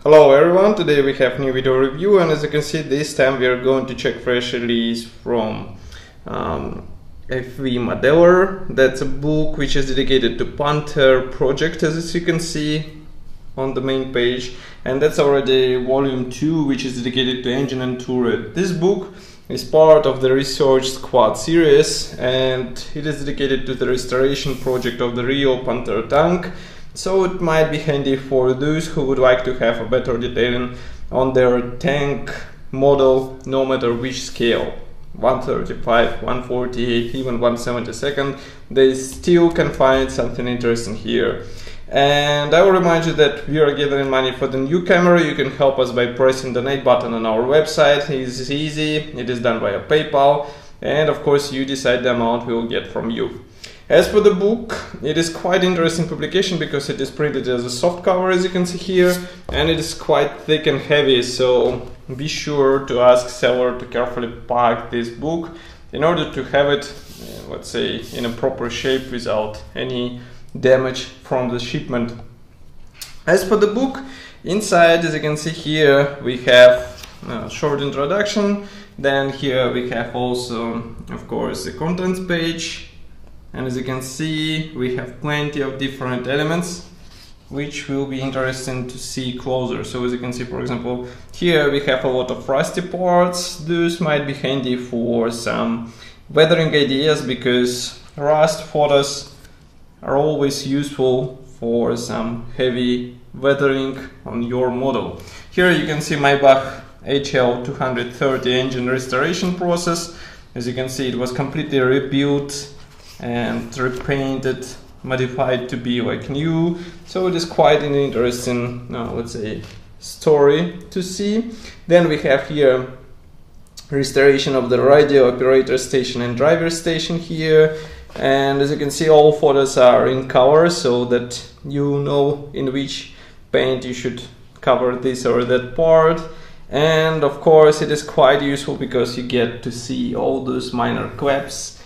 Hello everyone, today we have new video review, and as you can see this time we are going to check fresh release from AFV Modeller. That's a book which is dedicated to Panther Project, as you can see on the main page, and that's already volume 2, which is dedicated to engine and turret. This book is part of the Research Squad series and it is dedicated to the restoration project of the real Panther tank. So it might be handy for those who would like to have a better detailing on their tank model, no matter which scale, 135, 148, even 1/72, they still can find something interesting here. And I will remind you that we are gathering money for the new camera. You can help us by pressing the donate button on our website. It is easy, it is done via PayPal, and of course you decide the amount we will get from you. As for the book, it is quite interesting publication because it is printed as a soft cover, as you can see here, and it is quite thick and heavy, so be sure to ask seller to carefully pack this book in order to have it, let's say, in a proper shape without any damage from the shipment. As for the book, inside, as you can see here, we have a short introduction, then here we have also, of course, the contents page. And as you can see, we have plenty of different elements which will be interesting to see closer. So as you can see, for example, here we have a lot of rusty parts. Those might be handy for some weathering ideas because rust photos are always useful for some heavy weathering on your model. Here you can see Maybach HL230 engine restoration process. As you can see, it was completely rebuilt and repainted, modified to be like new. So it is quite an interesting, let's say, story to see. Then we have here restoration of the radio operator station and driver station here. And as you can see, all photos are in color so that you know in which paint you should cover this or that part. And of course it is quite useful because you get to see all those minor claps,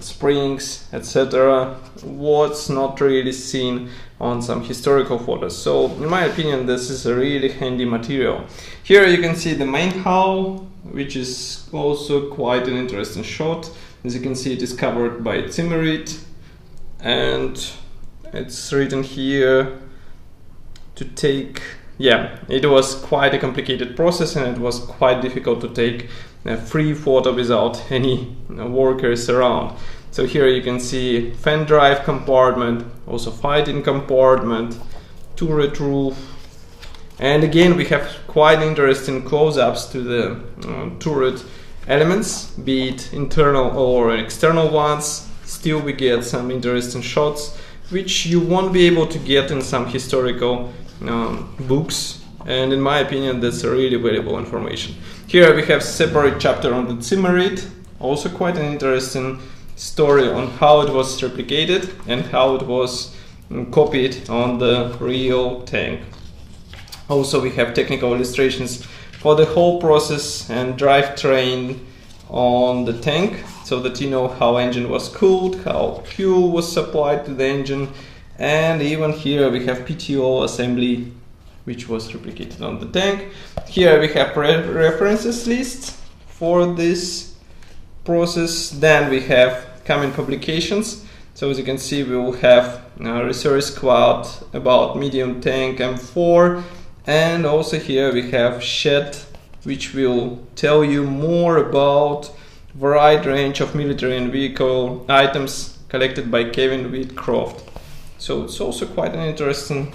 springs, etc., what's not really seen on some historical photos. So in my opinion, this is a really handy material. Here you can see the main hull, which is also quite an interesting shot. As you can see, it is covered by Zimmerit, and it's written here to take, it was quite a complicated process and it was quite difficult to take a free photo without any workers around. So here you can see fan drive compartment, also fighting compartment, turret roof, and again we have quite interesting close-ups to the turret elements, be it internal or external ones. Still we get some interesting shots which you won't be able to get in some historical books, and in my opinion that's a really valuable information. Here we have separate chapter on the Zimmerit, also quite an interesting story on how it was replicated and how it was copied on the real tank. Also we have technical illustrations for the whole process and drivetrain on the tank, so that you know how engine was cooled, how fuel was supplied to the engine, and even here we have PTO assembly which was replicated on the tank. Here we have references list for this process. Then we have coming publications. So as you can see, we will have Research Squad about medium tank M4, and also here we have Shed, which will tell you more about wide range of military and vehicle items collected by Kevin Whitcroft. So it's also quite an interesting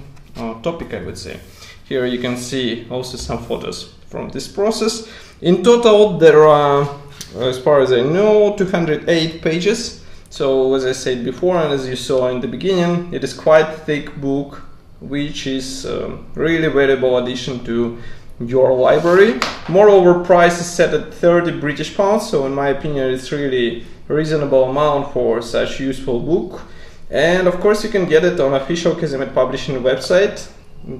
topic, I would say. Here you can see also some photos from this process. In total there are, as far as I know, 208 pages. So as I said before, and as you saw in the beginning, it is quite a thick book, which is a really valuable addition to your library. Moreover, price is set at 30 British pounds, so in my opinion it's really a reasonable amount for such useful book. And of course you can get it on official Cazimet Publishing website.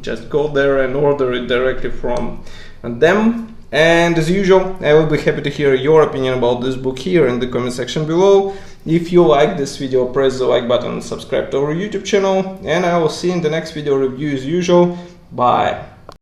Just go there and order it directly from them. And as usual, I will be happy to hear your opinion about this book here in the comment section below. If you like this video, press the like button and subscribe to our YouTube channel, and I will see you in the next video review as usual. Bye.